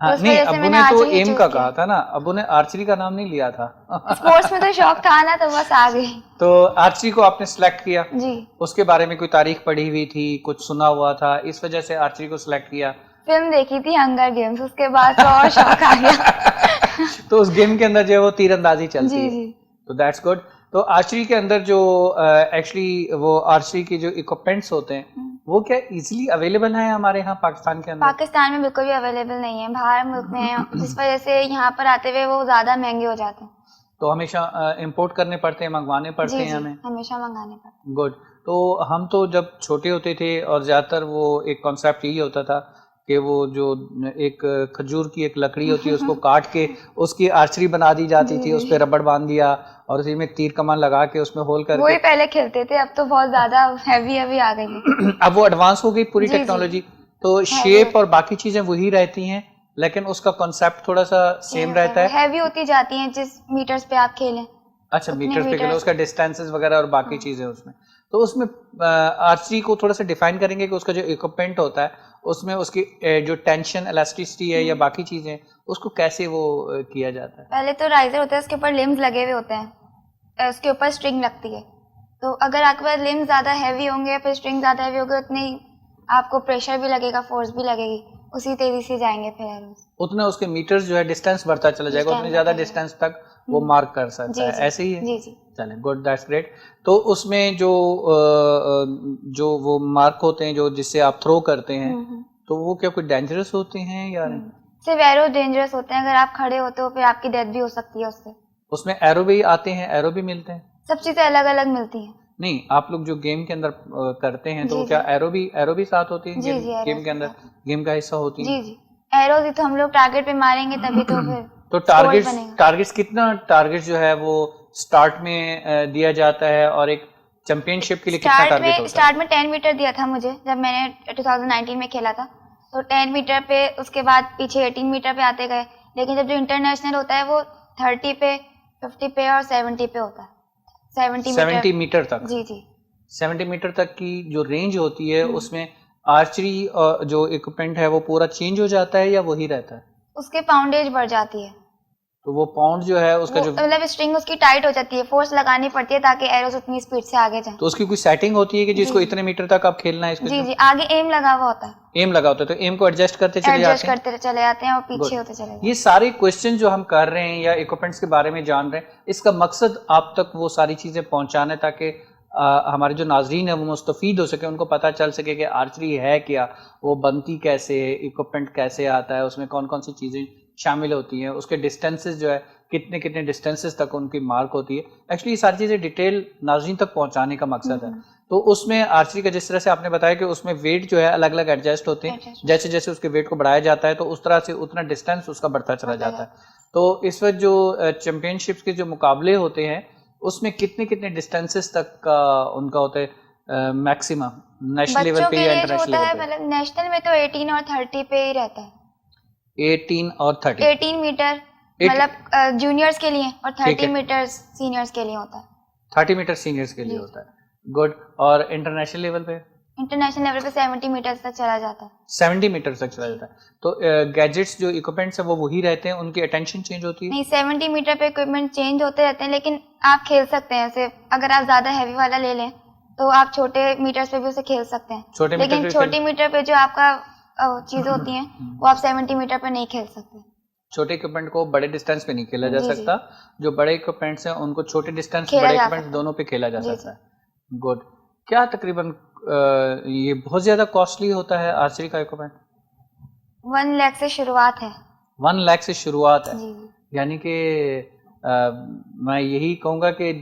ہاں اس نہیں وجہ سے ابو میں نے نے تو آرچری ایم چوز کا کیا. کہا تھا نا, ابو نے آرچری کا نام نہیں لیا تھا. اسپورٹس میں تو شوق تھا نا تو بس آ گئی. تو آرچری کو آپ نے سلیکٹ کیا, جی اس کے بارے میں کوئی تاریخ پڑھی ہوئی تھی, کچھ سنا ہوا تھا, اس وجہ سے آرچری کو سلیکٹ کیا؟ فلم دیکھی تھی ہنگر گیمز, اس کے بعد تو اور شوق آ گیا. تو اس گیم کے اندر جو ہے وہ تیر اندازی چلتی جی ہے, جی تو دیٹس گڈ. تو آرچری کے اندر جو ایکچولی وہ آرچری کے جو اکوپمنٹس ہوتے ہیں وہ کیا ایزیلی اویلیبل ہیں ہمارے ہاں پاکستان کے اندر؟ پاکستان میں بالکل بھی اویلیبل نہیں ہے, باہر ملک میں ہے, جس وجہ سے یہاں پر آتے ہوئے وہ زیادہ مہنگے ہو جاتے ہیں. تو ہمیشہ امپورٹ کرنے پڑتے ہیں, منگوانے پڑتے جی ہیں جی ہمیں؟ ہمیشہ منگانے پڑتے گڈ. تو ہم تو جب چھوٹے ہوتے تھے اور زیادہ تر وہ ایک کانسیپٹ یہی ہوتا تھا کہ وہ جو ایک کھجور کی ایک لکڑی ہوتی ہے اس کو کاٹ کے اس کی آرچری بنا دی جاتی تھی, اس پہ ربڑ باندھ دیا اور اسی میں تیر کمان لگا کے اس میں ہول کر وہی کے. پہلے کھیلتے تھے, اب تو بہت زیادہ ہیوی آ گئی ہے. اب وہ ایڈوانس ہو گئی پوری جی جی ٹیکنالوجی, تو شیپ اور باقی چیزیں وہی رہتی ہیں لیکن اس کا کانسیپٹ تھوڑا سا سیم رہتا ہے. ہیوی ہوتی جاتی ہیں جس میٹرز پہ آپ کھیلیں. اچھا میٹرز پہ کھیلیں, اس کا ڈسٹینسز وغیرہ اور باقی چیزیں اس میں. تو اس میں آرچری کو تھوڑا سا ڈیفائن کریں گے کہ اس کا جو اکوپمنٹ ہوتا ہے اس میں اس کی جو ٹینشن الاسٹیسٹی ہے یا باقی چیزیں اس کو کیسے وہ کیا جاتا ہے؟ پہلے تو رائزر ہوتا ہے, اس کے اوپر لمز لگے ہوئے ہوتے ہیں, اس کے اوپر اسٹرنگ لگتی ہے. تو اگر آپ کے پاس لمز زیادہ ہیوی ہوں گے, پھر اسٹرنگ زیادہ ہیوی ہوگی, اتنی آپ کو پریشر بھی لگے گا, فورس بھی لگے گی, اسی تیزی سے جائیں گے پھر ایروز. اتنا اس کے میٹرز جو ہے ڈسٹینس بڑھتا چلا جائے گا, اتنی زیادہ ڈسٹینس تک وہ مارک کر سکتا ہے, ایسے ہی ہے؟ جی جی چلیں گڈ, دیٹس گریٹ. تو اس میں جو وہ مارک ہوتے ہیں جو جس سے آپ تھرو کرتے ہیں تو وہ کیا کوئی ڈینجرس ہوتے ہیں یا نہیں؟ صرف ایرو ڈینجرس ہوتے ہیں, اگر آپ کھڑے ہوتے ہو پھر آپ کی ڈیتھ بھی ہو سکتی ہے اس سے. اس میں ایرو بھی آتے ہیں, ایرو بھی ملتے ہیں؟ سب چیزیں الگ الگ ملتی ہیں. نہیں آپ لوگ جو گیم کے اندر کرتے ہیں تو کیا ایرو بھی ساتھ ہوتی ہے گیم کے اندر, گیم کا حصہ ہوتی ہے؟ جی جی ایروز ہی تو ہم لوگ ٹارگیٹ پہ ماریں گے تبھی تو پھر تو ٹارگیٹس کتنا ٹارگیٹ جو ہے وہ سٹارٹ میں دیا جاتا ہے اور ایک چیمپئن شپ کے لیے کتنا ٹارگیٹ ہوتا ہے؟ اسٹارٹ میں 10 میٹر دیا تھا مجھے جب میں نے 2019 میں کھیلا تھا, تو 10 میٹر پہ, اس کے بعد پیچھے 18 میٹر پہ آتے گئے, لیکن جب جو انٹرنیشنل ہوتا ہے وہ 30 پہ 50 پہ اور 70 پہ ہوتا ہے. 70 میٹر تک؟ جی جی 70 میٹر تک کی جو رینج ہوتی ہے اس میں آرچری جو اکوپمنٹ ہے وہ پورا چینج ہو جاتا ہے یا وہی رہتا ہے؟ اس کے پاؤنڈیج بڑھ جاتی ہے. تو وہ پاؤنڈ جو ہے اس کا جو مطلب اسٹرنگ اس کی ٹائٹ ہو جاتی ہے, فورس لگانی پڑتی ہے تاکہ ایروز اتنی اسپیڈ سے آگے جائیں. تو اس کی کوئی سیٹنگ ہوتی ہے کہ جس کو اتنے میٹر تک آپ کھیلنا ہے اس کو؟ جی جی آگے ایم لگا ہوا ہوتا ہے, ایم لگا ہوتا ہے, تو ایم کو ایڈجسٹ کرتے چلے جاتے ہیں اور پیچھے ہوتے چلے جاتے ہیں. یہ سارے کوشچن جو ہم کر رہے ہیں یا اکوپمنٹس کے بارے میں جان رہے ہیں, اس کا مقصد آپ تک وہ ساری چیزیں پہنچانا ہے تاکہ ہمارے جو ناظرین ہیں وہ مستفید ہو سکے, ان کو پتہ چل سکے کہ آرچری ہے کیا, وہ بنتی کیسے ہے, اکوپمنٹ کیسے آتا ہے, اس میں کون کون سی چیزیں شامل ہوتی ہیں, اس کے ڈسٹینسز جو ہے کتنے ڈسٹینسز تک ان کی مارک ہوتی ہے. ایکچولی یہ ساری چیزیں ڈیٹیل ناظرین تک پہنچانے کا مقصد ہے. تو اس میں آرچری کا جس طرح سے آپ نے بتایا کہ اس میں ویٹ جو ہے الگ الگ ایڈجسٹ ہوتے ہیں, جیسے جیسے اس کے ویٹ کو بڑھایا جاتا ہے تو اس طرح سے اتنا ڈسٹینس اس کا بڑھتا چلا جاتا ہے. تو اس وقت جو چیمپئن شپس کے جو مقابلے ہوتے ہیں اس میں کتنے ڈسٹینسز تک کا ان کا ہوتا ہے میکسیمم نیشنل لیول پہ یا انٹرنیشنل لیول پہ؟ مطلب نیشنل میں تو 18 اور 30 پہ ہی رہتا ہے. 18 اور 30 18 میٹر مطلب جونیئرز کے لیے, اور 30 میٹر سینئرز کے لیے ہوتا ہے. 30 میٹر سینئرز کے لیے ہوتا ہے. گڈ. اور انٹرنیشنل لیول پہ؟ انٹرنیشنل لیول پہ 70 میٹر تک چلا جاتا ہے. 70 میٹر تک چلا جاتا ہے. تو گیجٹس جو اکوپمنٹس ہیں وہ وہی رہتے ہیں, ان کی اٹینشن چینج ہوتی ہے؟ نہیں 70 میٹر پہ اکوپمنٹ چینج ہوتے رہتے ہیں, لیکن آپ کھیل سکتے ہیں اسے. اگر آپ زیادہ ہیوی والا لے لیں تو آپ چھوٹے میٹرز پہ بھی اسے کھیل سکتے ہیں, لیکن چھوٹی میٹر پہ جو آپ کا چیزیں ہوتی ہیں وہ آپ 70 میٹر پہ نہیں کھیل سکتے. چھوٹے اکوپمنٹ کو بڑے ڈسٹینس پہ نہیں کھیلا جا سکتا, جو بڑے اکوپمنٹس ہیں ان کو چھوٹے ڈسٹینس بڑے اکوپمنٹ دونوں پہ کھیلا جا سکتا ہے. گڈ. کیا تقریباً یہ بہت زیادہ کاسٹلی ہوتا ہے آرچری کا اکوپمنٹ؟ 1 لاکھ سے شروعات ہے. 1 لاکھ سے شروعات ہے؟ یعنی کہ میں یہی کہوں گا کہ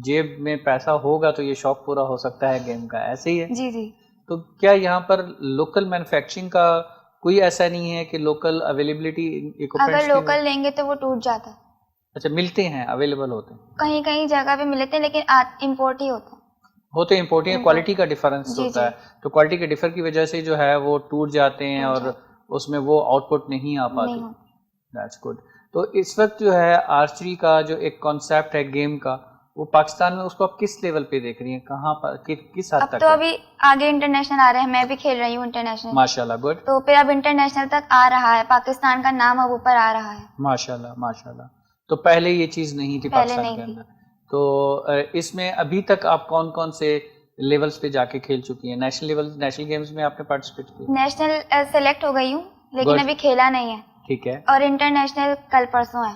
جیب میں پیسہ ہوگا تو یہ شوق پورا ہو سکتا ہے گیم کا, ایسے ہی ہے؟ جی جی. تو کیا یہاں پر لوکل مینوفیکچرنگ کا کوئی ایسا نہیں ہے کہ لوکل اویلیبلٹی اکوپمنٹس؟ اگر لوکل لیں گے تو وہ ٹوٹ جاتا ہے. اچھا ملتے ہیں, اویلیبل ہوتے ہیں کہیں کہیں جگہ پہ ملتے ہیں, لیکن امپورٹ ہی ہوتے ہیں. ہوتے امپورٹ, کوالٹی کا ڈفرنس ہوتا ہے, تو کوالٹی کے ڈفر کی وجہ سے جو ہے وہ ٹوٹ جاتے ہیں اور اس میں وہ آؤٹ پٹ نہیں آ پاتی. That's good. تو اس وقت جو ہے آرچری کا جو ایک کانسیپٹ ہے گیم کا وہ پاکستان میں اس کو آپ کس لیول پہ دیکھ رہی ہیں, کہاں پر کس حد اب تک؟ تو ابھی آگے انٹرنیشنل آ رہے ہیں, میں بھی کھیل رہی ہوں انٹرنیشنل, ماشاء اللہ, گڈ. تو پھر اب انٹرنیشنل تک آ رہا ہے, پاکستان کا نام اب اوپر آ رہا ہے. ماشاء اللہ ماشاء اللہ. تو پہلے یہ چیز نہیں تھی پاکستان کے اندر. تو اس میں ابھی تک آپ کون کون سے لیولز پہ جا کے کھیل چکی ہیں؟ نیشنل لیول, نیشنل گیمز میں آپ نے پارٹیسپیٹ کیا؟ نیشنل سلیکٹ ہو گئی ہوں لیکن ابھی کھیلا نہیں ہے. ٹھیک ہے. اور انٹرنیشنل کل پرسوں ہے.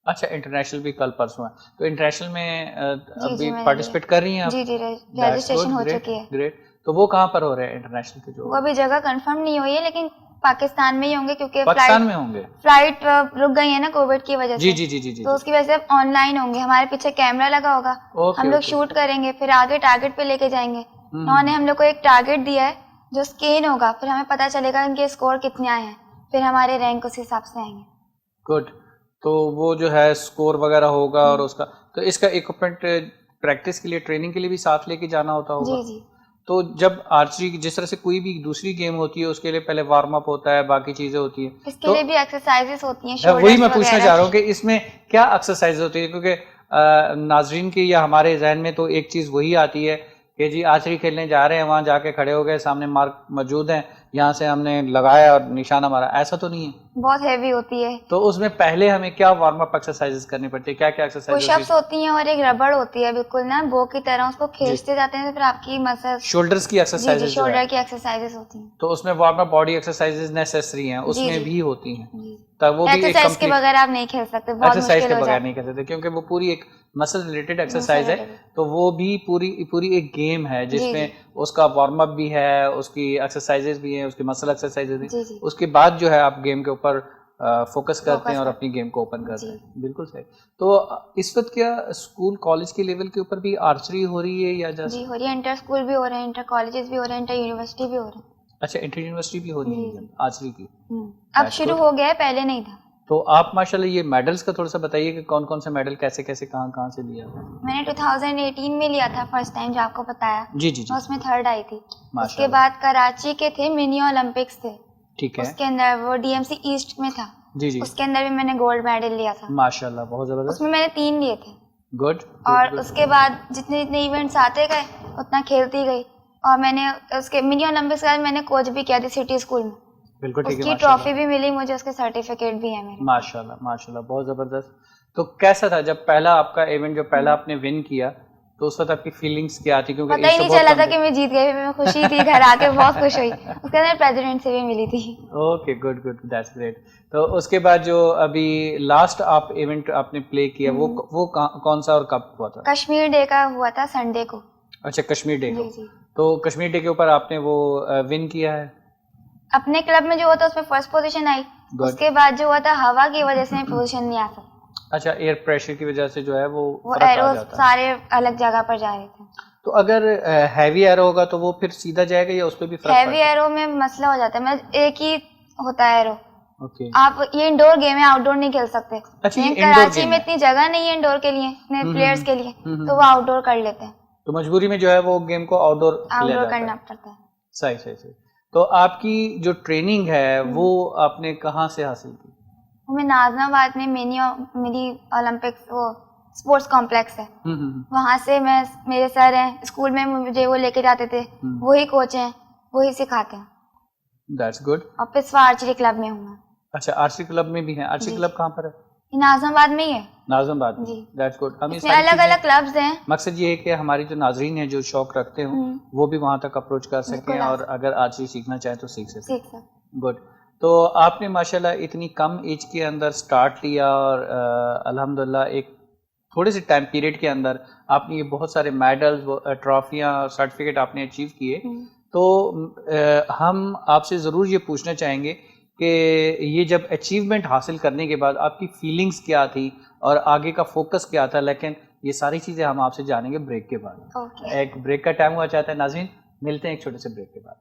اچھا, انٹرنیشنل بھی کل پرسوں ہے. تو انٹرنیشنل میں ابھی میں پارٹیسپیٹ کر رہی ہیں آپ؟ جی جی, رجسٹریشن ہو چکی ہے. گریٹ. تو وہ کہاں پر ہو رہے ہیں انٹرنیشنل کے جو؟ وہ ابھی جگہ کنفرم نہیں ہوئی ہے لیکن پاکستان میں ہی ہوں گے کیونکہ پاکستان میں ہوں گے. فلائٹ رک گئی ہے نا کووڈ کی وجہ سے. جی جی جی جی جی. تو اس کی وجہ سے آن لائن ہوں گے, ہمارے پیچھے کیمرہ لگا ہوگا, ہم لوگ شوٹ کریں گے, پھر آگے ٹارگیٹ پہ لے کے جائیں گے. انہوں نے ہم لوگ کو ایک ٹارگیٹ دیا ہے جو اسکین ہوگا, پھر ہمیں پتہ چلے گا ان کے اسکور کتنے آئے ہیں, پھر ہمارے رینک اس حساب سے آئیں گے. گڈ. تو وہ جو ہے اسکور وغیرہ ہوگا اور اس کا, تو اس کا اکوپمنٹ پریکٹس کے لیے, ٹریننگ کے لیے بھی ساتھ لے کے جانا ہوتا ہوگا. جی جی. تو جب آرچری جس طرح سے کوئی بھی دوسری گیم ہوتی ہے اس کے لیے پہلے وارم اپ ہوتا ہے, باقی چیزیں ہوتی ہیں, اس کے لیے بھی ایکسرسائزز ہوتی ہیں. وہی میں پوچھنا چاہ رہا ہوں کہ اس میں کیا ایکسرسائز ہوتی ہے, کیونکہ ناظرین کی یا ہمارے ذہن میں تو ایک چیز وہی آتی ہے کہ جی آرچری کھیلنے جا رہے ہیں, وہاں جا کے کھڑے ہو گئے, سامنے مارک موجود ہیں, یہاں سے ہم نے لگایا اور نشانہ مارا, ایسا تو نہیں ہے. بہت ہیوی ہوتی ہے. تو اس میں پہلے ہمیں کیا وارم اپ ایکسرسائز کرنی پڑتی ہے, کیا کیا ایکسرسائز؟ پش اپس ہوتی ہیں اور ایک ربڑ ہوتی ہے بالکل نا بو کی طرح, اس کو کھینچتے جاتے ہیں, پھر آپ کی مسلز, شولڈرز کی ایکسرسائز, شولڈر کی ایکسرسائز ہوتی ہیں. تو اس میں warm up body exercise necessary ہیں, اس میں بھی ہوتی ہیں. تو وہ بھی ایکسرسائز کے بغیر آپ نہیں کھیل سکتے, بہت ایکسرسائز کے مشکل ہو بغیر جاتا نہیں کر سکتے, کیونکہ وہ پوری ایک مسل ریلیٹڈ ایکسرسائز ہے. تو وہ بھی پوری ایک گیم ہے جس میں اس کا وارم اپ بھی ہے, اس کی ایکسرسائزز بھی ہیں, اس کی مسل ایکسرسائزز بھی. اس کے بعد جو ہے آپ گیم کے اوپر فوکس کرتے ہیں اور اپنی گیم کو اوپن کرتے ہیں. بالکل صحیح. تو اس وقت کیا اسکول کالج کے لیول کے اوپر بھی آرچری ہو رہی ہے یا جی ہو رہی ہے, انٹر اسکول بھی ہو رہے ہیں, انٹر کالجز بھی ہو رہے ہیں, انٹر یونیورسٹی بھی ہو رہے ہیں. اچھا, انٹر یونیورسٹی بھی ہو رہی ہے آرچری کی؟ اب شروع ہو گیا ہے, پہلے نہیں تھا. تو آپ ماشاءاللہ یہ میڈلز کا تھوڑا سا بتائیے کہ کون کون سے میڈل کیسے کیسے کہاں سے لیا تھا؟ میں نے 2018 میں لیا تھا فرسٹ ٹائم, جو آپ کو بتایا. جی جی جی. اس میں تھرڈ آئی تھی. اس کے بعد کراچی کے تھے منی اولمپکس تھے. ٹھیک ہے. اس کے اندر وہ ڈی ایم سی ایسٹ میں تھا. جی جی. اس کے اندر بھی میں نے گولڈ میڈل لیا تھا. ماشاءاللہ, بہت زبردست. اس میں نے 3 لیے تھے. گڈ. اور اس کے بعد جتنے ایونٹس آتے گئے اتنا کھیلتی گئی, اور میں نے اس کے منی اولمپکس کا میں نے کوچ بھی کیا تھی سٹی اسکول میں. بالکل ٹھیک ہے. اس کی ٹرافی بھی ملی مجھے, اس کے سرٹیفکیٹ بھی ہے میرے. ماشاءاللہ ماشاءاللہ, بہت زبردست. تو کیسا تھا جب پہلا آپ کا ایونٹ جو پہلا آپ نے ون کیا, تو اس وقت آپ کی فیلنگس کیا تھی؟ کیونکہ پتہ ہی نہیں چلا تھا کہ میں جیت گئی, میں خوشی تھی, گھر آ کے بہت خوش ہوئی. اس کے اندر پریزیڈنٹ سے بھی ملی تھی. Okay, good good, that's great. تو اس کے بعد جو ابھی لاسٹ آپ ایونٹ آپ نے پلے کیا وہ کون سا اور کب ہوا تھا؟ کشمیر ڈے کا ہوا تھا, سنڈے کو. اچھا, کشمیر ڈے کو. تو کشمیر ڈے کے اوپر آپ نے وہ ون کیا ہے اپنے کلب میں جو ہوا تھا اس میں فرسٹ پوزیشن آئی. اس کے بعد جو ہوا تھا ہوا کی وجہ سے پوزیشن نہیں آ سکتا. اچھا, ایئر پریشر کی وجہ سے جو ہے وہ ایروز سارے الگ جگہ پر جا رہے تھے. تو اگر ہیوی ایرو ہوگا تو وہ پھر سیدھا جائے گا یا اس پہ بھی فرق؟ ہیوی ایرو میں مسئلہ ہو جاتا ہے, میں ایک ہی ہوتا ہے ایرو. اوکے. آپ یہ انڈور گیم ہے, آؤٹ ڈور نہیں کھیل سکتے. کراچی میں اتنی جگہ نہیں ہے انڈور کے لیے, اتنے پلیئرس کے لیے, تو وہ آؤٹ ڈور کر لیتے ہیں. تو مجبوری میں جو ہے وہ گیم کو آؤٹ ڈور کرنا پڑتا ہے. صحیح صحیح صحیح. تو آپ کی جو ٹریننگ ہے وہ آپ نے کہاں سے حاصل کی؟ میں نازم آباد میں منی اولمپکس وہ اسپورٹس کمپلیکس ہے, وہاں سے میں, میرے سر ہیں اسکول میں, مجھے وہ لے کے جاتے تھے, وہی کوچ ہیں, وہی سکھاتے ہیں. That's good. اور پسوا آرچری کلب میں ہوں میں. اچھا, آرچری کلب میں بھی ہیں. آرچری کلب کہاں پر ہے؟ نازم آباد میں ہی ہے. نازم آباد. جی, دیٹس گڈ. ہم اس میں الگ الگ کلبز ہیں. مقصد یہ ہے کہ ہماری جو ناظرین ہیں جو شوق رکھتے ہوں وہ بھی وہاں تک اپروچ کر سکیں, اور اگر آرچری سیکھنا چاہیں تو سیکھ سکیں. گڈ. تو آپ نے ماشاءاللہ اتنی کم ایج کے اندر سٹارٹ لیا, اور الحمدللہ ایک تھوڑے سے ٹائم پیریڈ کے اندر آپ نے یہ بہت سارے میڈلز, ٹرافیاں, سرٹیفکیٹ آپ نے اچیو کیے. تو ہم آپ سے ضرور یہ پوچھنا چاہیں گے کہ یہ جب اچیومنٹ حاصل کرنے کے بعد آپ کی فیلنگز کیا تھی اور آگے کا فوکس کیا تھا, لیکن یہ ساری چیزیں ہم آپ سے جانیں گے بریک کے بعد. ایک بریک کا ٹائم ہوا چاہتا ہے ناظرین, ملتے ہیں ایک چھوٹے سے بریک کے بعد.